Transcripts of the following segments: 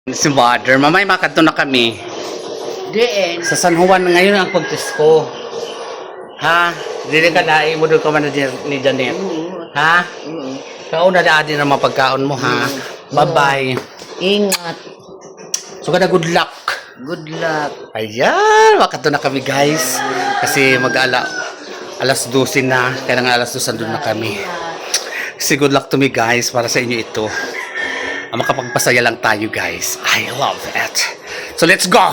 Si Mother, mamay makadto na kami. Diin. Sa San Juan ngayon ang pagtisko. Ha? Dili ka dai mo doon ka man ni Janet. Ha? Kauna na din ang mapagkaon mo ha. Bye-bye. Ingat. So kada good luck. Good luck. Ayan, makadto na kami guys. Kasi alas 12 na, kaya nga alas 12 andun na kami. Kasi good luck to me guys, para sa inyo ito. Makapagpasaya lang tayo guys. I love it. So let's go!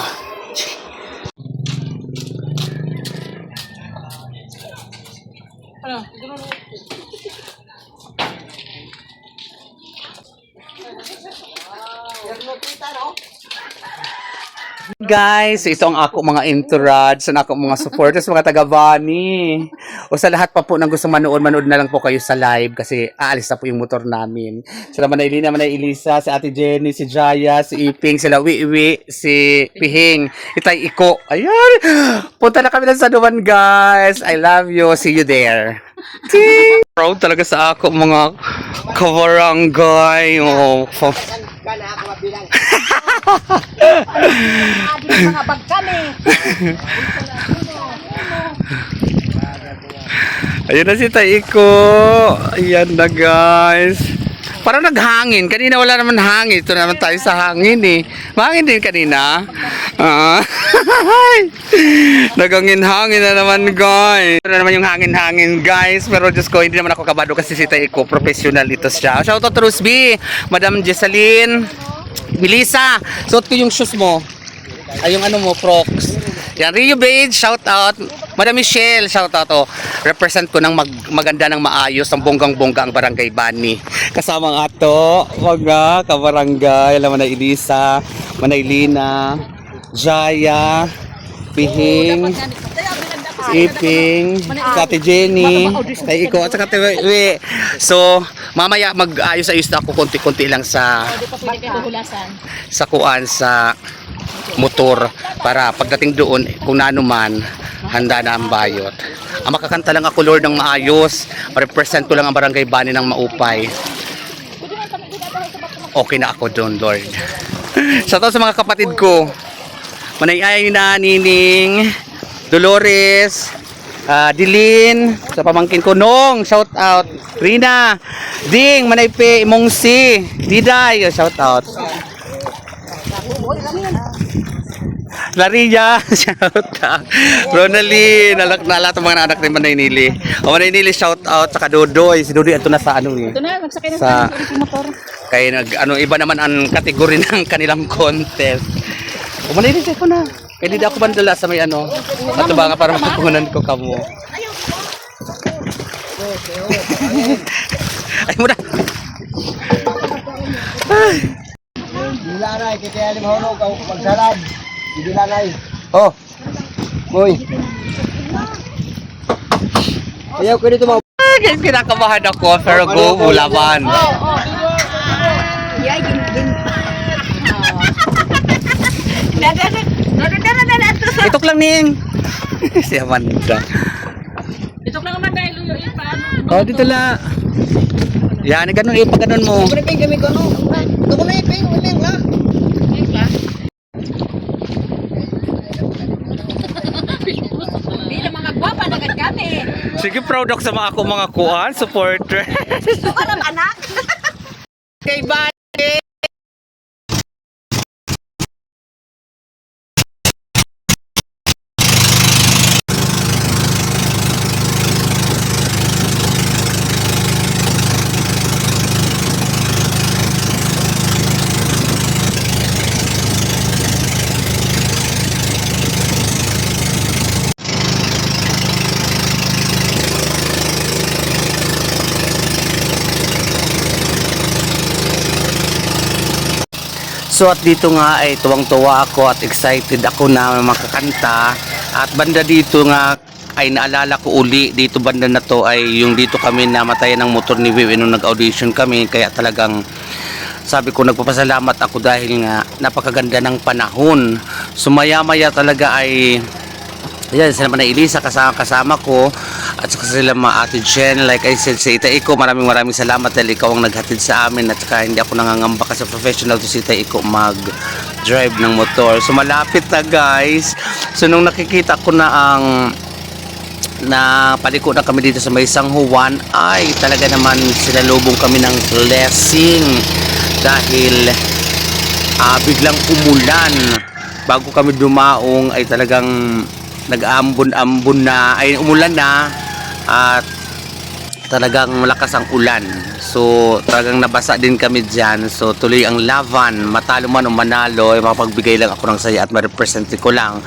Guys, ito ang ako mga entourage, sa ako mga supporters, mga taga-Bani. O sa lahat pa po ng gusto manood na lang po kayo sa live kasi aalis na po yung motor namin. Sila Manaylina, Manay Elisa, si Ate Jenny, si Jaya, si Iping, sila Wiwi, si Pihing, Itay Iko. Ayan! Punta na kami ng San Juan, guys. I love you. See you there. Ting! Proud talaga sa ako mga kabarangay. Oh, Mga bag kami. Ayun na si Taiko. Ayan na guys. Parang naghangin. Kanina wala naman hangin. Ito naman tayo sa hangin eh. Mahangin din kanina. Naghangin-hangin na naman guys. Ito na naman yung hangin-hangin guys. Pero Diyos ko, hindi naman ako kabado kasi si Taiko. Professional ito siya. Shoutout to Rusby. Madam Jesseline. Melissa, suot ko yung shoes mo. Ay, yung ano mo, Crocs. Yan, Rio Beige, shout out. Madam Michelle, shout out. Oh. Represent ko ng maganda ng maayos, ang bonggang-bongga ang Barangay Bani. Kasama ang ato, mga kabarangay, alam mo na Elisa, Manaylina, Jaya, Pihing, Iping, Ate Jenny, Tay Iko, at saka Tewe. So, mamaya mag-ayos-ayos na ako konti-konti lang sa kuan sa motor para pagdating doon kung naano man handa na ang bayot. Ang makakanta lang ako Lord ng maayos, represent ko lang ang Barangay Bani ng maupay. Okay na ako doon, Lord. Shoutout sa mga kapatid ko. Manay na Nining, Dolores, Dilin, sa pamangkin ko Nong, shout out. Rina, Ding, Manaype, Mongsi, Diday, shout out. Laria, shout out. Ronaldine, lahat ng mga anak ni Manaynili. O Manaynili, shout out. Saka Dodoy, si Dodoy ito na sa ano eh. Ito na, magsakay na sa motor. Kaya iba naman ang kategory ng kanilang contest. O Manaynili, ko na. Kaya hindi ako bandala sa may ano. At ba nga para makapungan ko kamo. Ay mo na. Dilanay, kita alim hulog ang pagsalad. Dilanay. Oh. Uy. Ayaw ko dito mga Guys, kinakabahan ako. Pero go, laban. Yeah, gin. Itok lang ning. Si Amanda. Itok lang naman dahil luyo paano. Oh, dito la. Yan, ganun pag ganun mo. Ping kami ko no. Ito ko na iping, uling la. Hindi na mga gwapa na kami. Sige, proud ako sa mga kuan, supporter. Ito ka ng anak. Okay, bye. So at dito nga ay tuwang-tuwa ako at excited ako na makakanta. At banda dito nga ay naalala ko uli, dito banda na to ay yung dito kami namatayan ng motor ni Vivi nung nag-audition kami. Kaya talagang sabi ko nagpapasalamat ako dahil nga napakaganda ng panahon. So maya-maya talaga ay ayan, sila Manay Elisa kasama ko. At saka sila mga Ate Jen, like I said, sa Itaiko, maraming salamat dahil ikaw ang naghatid sa amin. At saka hindi ako nangangamba kasi professional to si Itaiko mag-drive ng motor. So malapit na guys. So nung nakikita ko na paliko na kami dito sa may San Juan, ay talaga naman sinalubong kami ng blessing. Dahil biglang umulan. Bago kami dumaong ay talagang nag-ambon-ambon na, ay umulan na. At talagang malakas ang ulan. So talagang nabasa din kami dyan. So tuloy ang laban, matalo man o manalo, ay makapagbigay lang ako ng saya at ma-represent ko lang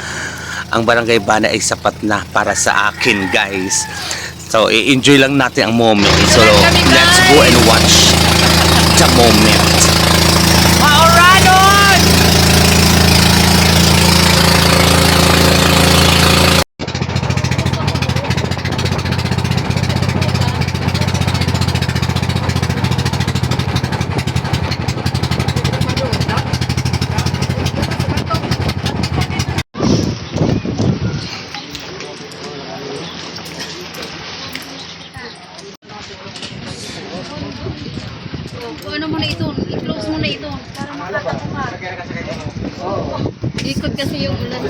ang Barangay Bana ay sapat na para sa akin guys. So i-enjoy lang natin ang moment. So let's go and watch the moment. Mauranon! Ano mo na ito? I-close mo na ito. Para makita ko ka. Ikot kasi yung ulan.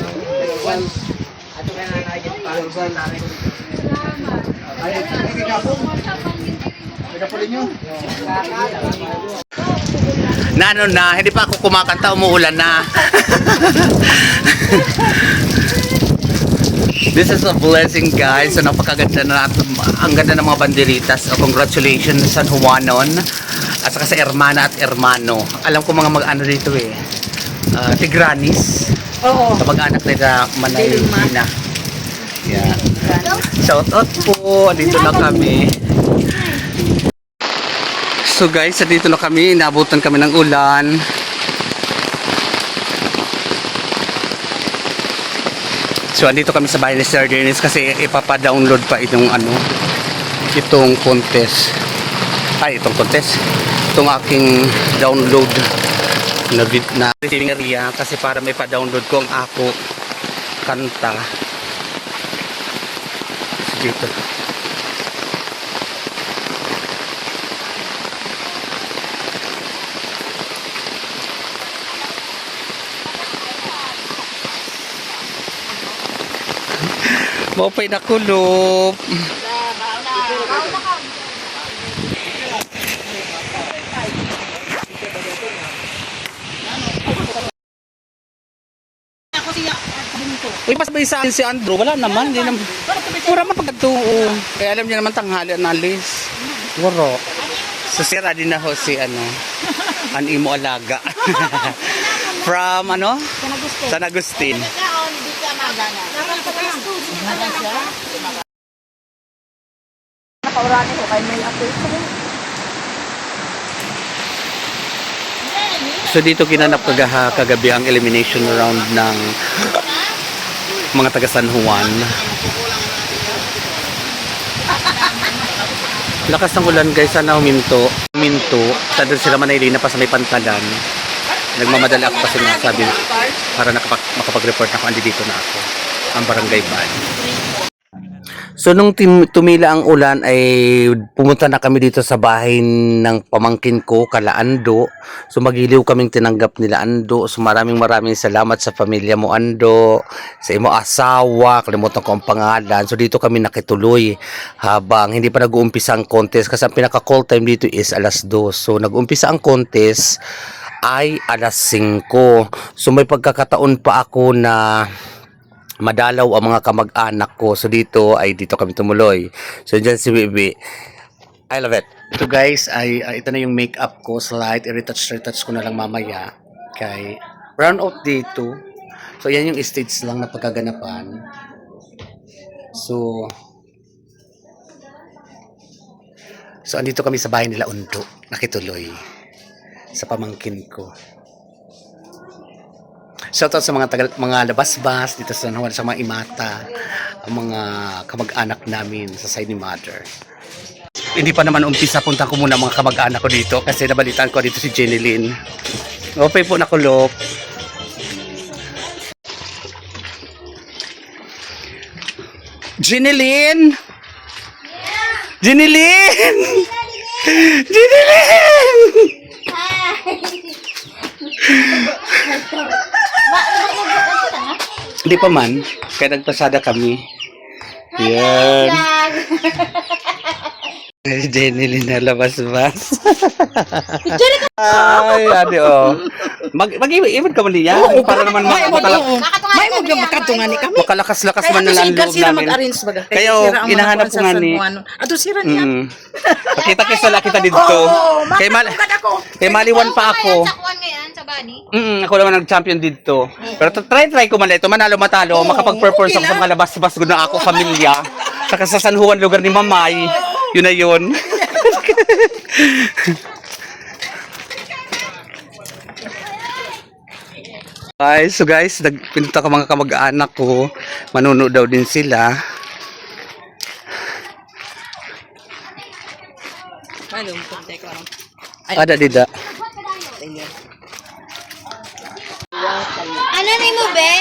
Na ano na, hindi pa ako kumakanta, umuulan na. This is a blessing guys. So napakaganda na, ang ganda ng mga banderitas. So congratulations San Juanon at saka sa Hermana at Hermano. Alam ko mga mag-ano dito eh. Tigranis. Oo. Kamag-anak nila Manayina. Yeah. Shout out po. Dito na kami. So guys, dito na kami. Inabutan kami ng ulan. So andito kami sa bahay ni Sir Dennis kasi ipapa-download pa itong itong contest. Itong contest. Itong aking download na receiving area kasi para may pa-download ko ang ako kanta. So dito. Maupay na kulop. Uy, pas ba sa akin si Andrew? Wala naman. Hindi naman. Pura man pagkatuo. Kaya alam niya naman tanghali ang alis. Waro. So sira din na ho si an imo alaga. From San Agustin. Nakaurani ko kay may apoy ko. So dito ginanap kagabi ang elimination round ng mga taga San Juan. Lakas ng ulan guys, sana huminto. Tandun sila Manilina pa sa may pantalan. Nagmamadali ako kasi nasabi para makapag-report na ako, andi dito na ako. Ang Barangay Ban. So nung tumila ang ulan ay pumunta na kami dito sa bahay ng pamangkin ko, kala Ando. So magiliw kaming tinanggap nila Ando. So maraming salamat sa pamilya mo Ando, sa imo asawa, kalimutan ko ang pangalan. So dito kami nakituloy habang hindi pa nag-uumpisa ang contest kasi ang pinaka-call time dito is alas 2. So nag-uumpisa ang contest ay alas 5. So may pagkakataon pa ako na madalaw ang mga kamag-anak ko. So dito kami tumuloy. So dyan si Bibi. I love it. Ito guys, ito na yung makeup ko. Slide. I-retouch ko na lang mamaya. Okay. Round out dito. So yan yung stage lang na pagkaganapan. So andito kami sa bahay nila Undo. Nakituloy. Sa pamangkin ko. Shoutout sa mga labas-bas dito sa San Juan, sa mga imata, ang mga kamag-anak namin sa side ni mother. Hindi pa naman umpisa, punta ko muna mga kamag-anak ko dito kasi nabalitaan ko dito si Jenny Lynn. Okay po, nakulop. Jenny Lynn! Jinilin! Jinilin! Hindi pa man. Kaya nagpasada kami. Yan. Jenny na labas-bas. Ay, ade oh. Mag-iwan ka mali yan. Para naman May mo yung makatungan ni kami. makalakas-lakas man na lang loob sila namin. mag-arrange baga. Kaya inahanap ko nga ni. Ato sira niya. Pakita kayo sa kita dito. Kay maliwan pa ako. Sakuan ngayon sa bani. Ako naman nag-champion dito. Pero try ko man ito. Manalo matalo. Makapag-perform ako sa mga labas-bas na ako, pamilya. Saka sa San Juan, lugar ni Mamay. Yun na yun. Guys, nagpinta ko mga kamag-anak ko. Manuno daw din sila. Ada dida. Ano ni mo, be?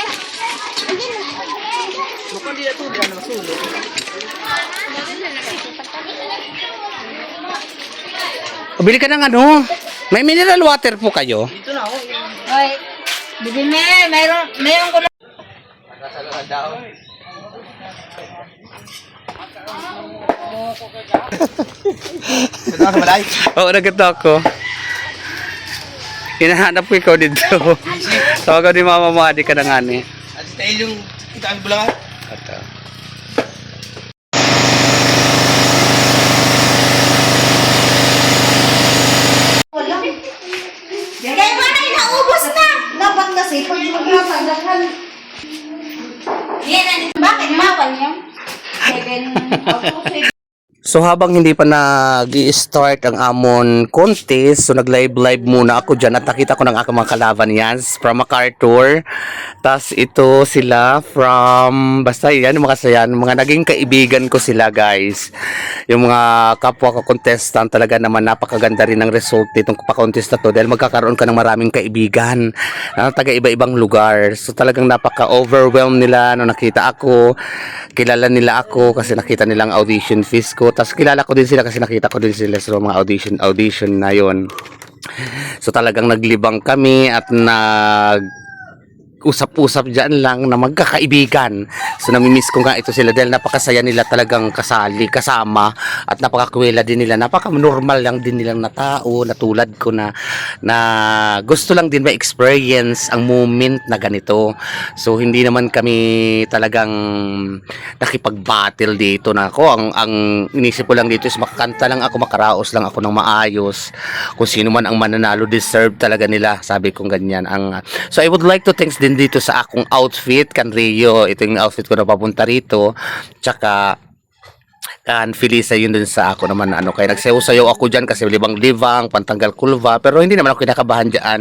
Bili ka ng ano? May mineral water po kayo? Hoy. Bibi me, mayroon ko na. Oo, nagkita ako. Hinahanap ko ikaw dito. Tawag ni Mama mo, adi ka na nga ni. At dahil yung kita ang bulangan. Ito. Kaya ba na inaubos na? Dapat kasi pag magpapagdahan. Yan, bakit mawal yan? 7 So habang hindi pa nag-i-start ang amon contest, so nag-live muna ako dyan at nakita ko ng aking mga kalaban yan from MacArthur. Tas ito sila from, basta yan, mga naging kaibigan ko sila guys. Yung mga kapwa ko contestant talaga naman napakaganda rin ng result nitong pa-contest na to dahil magkakaroon ka ng maraming kaibigan na taga iba-ibang lugar. So talagang napaka-overwhelmed nila nung nakita ako. Kilala nila ako kasi nakita nilang audition fees ko. Tapos kilala ko din sila kasi nakita ko din sila sa mga audition na yon. So talagang naglibang kami at usap-usap dyan lang na magkakaibigan. So namimiss ko nga ito sila dahil napakasaya nila talagang kasama at napakakwela din nila. Napaka-normal lang din nilang na tao na tulad ko na gusto lang din ma-experience ang moment na ganito. So hindi naman kami talagang nakipag-battle dito na ako. Ang inisip ko lang dito is makakanta lang ako, makaraos lang ako ng maayos. Kung sino man ang mananalo, deserve talaga nila. Sabi kong ganyan. So I would like to thanks din dito sa akong outfit kan Rio. Ito yung outfit ko na papunta rito. Tsaka kan Felisa yun dun sa ako naman kaya nagsayaw-sayaw ako dyan kasi libang-libang, pantanggal kulva, pero hindi naman ako kinakabahan dyan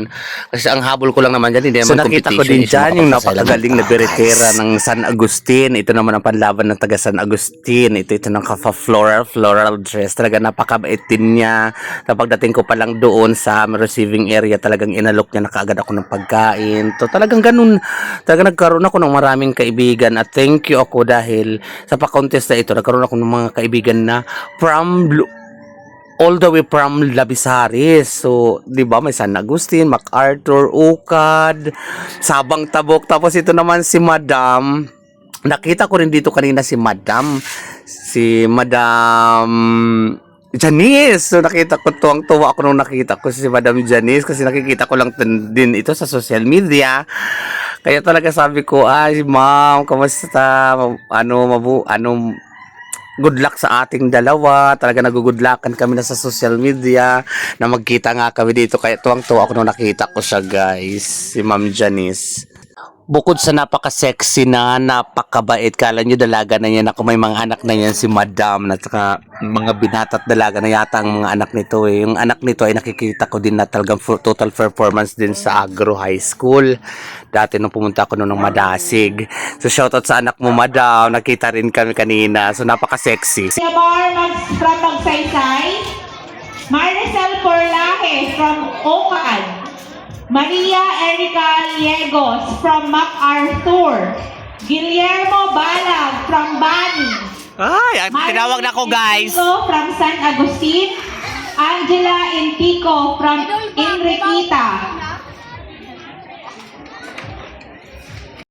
kasi ang habol ko lang naman dyan, hindi naman competition. So nakita ko din dyan yung napakagaling na beretera ng San Agustin. Ito naman ang panlaban ng taga San Agustin. Ito ng floral dress, talaga napakabait din niya. Pagdating ko pa lang doon sa receiving area, talagang inalok niya na kaagad ako ng pagkain. So talagang ganun, talagang nagkaroon ako ng maraming kaibigan at thank you ako dahil sa pa-contest na ito, nagkaroon ako ng mga kaibigan na all the way from Labisaris. So, di ba, may San Agustin, MacArthur, Ukad, Sabang Tabok. Tapos ito naman si Madam. Nakita ko rin dito kanina si Madam Janice. So nakita ko, tuwang-tuwa ako nung nakita ko si Madam Janice kasi nakikita ko lang din ito sa social media. Kaya talaga sabi ko, ay ma'am, kamusta? Good luck sa ating dalawa. Talaga nagugudlakan kami na sa social media na magkita nga kami dito. Kaya tuwang-tuwa ako nung nakita ko siya guys, si Ma'am Janice. Bukod sa napaka-sexy na, napakabait, kala nyo dalaga na yan ako, may mga anak na yan si Madam at saka mga binata at dalaga na yata ang mga anak nito eh. Yung anak nito ay nakikita ko din na talagang total performance din sa Agro High School dati nung pumunta ako noong Madasig. So shoutout sa anak mo Madam, nakita rin kami kanina, so napaka-sexy. From Magsaysay, Maricel Porlaje from Ocaan, Maria Erica Liegos from MacArthur, Guillermo Balag from Bani, Ay, tinawag na ko guys. Enrico from San Agustin. Angela Intico from Enriqueta.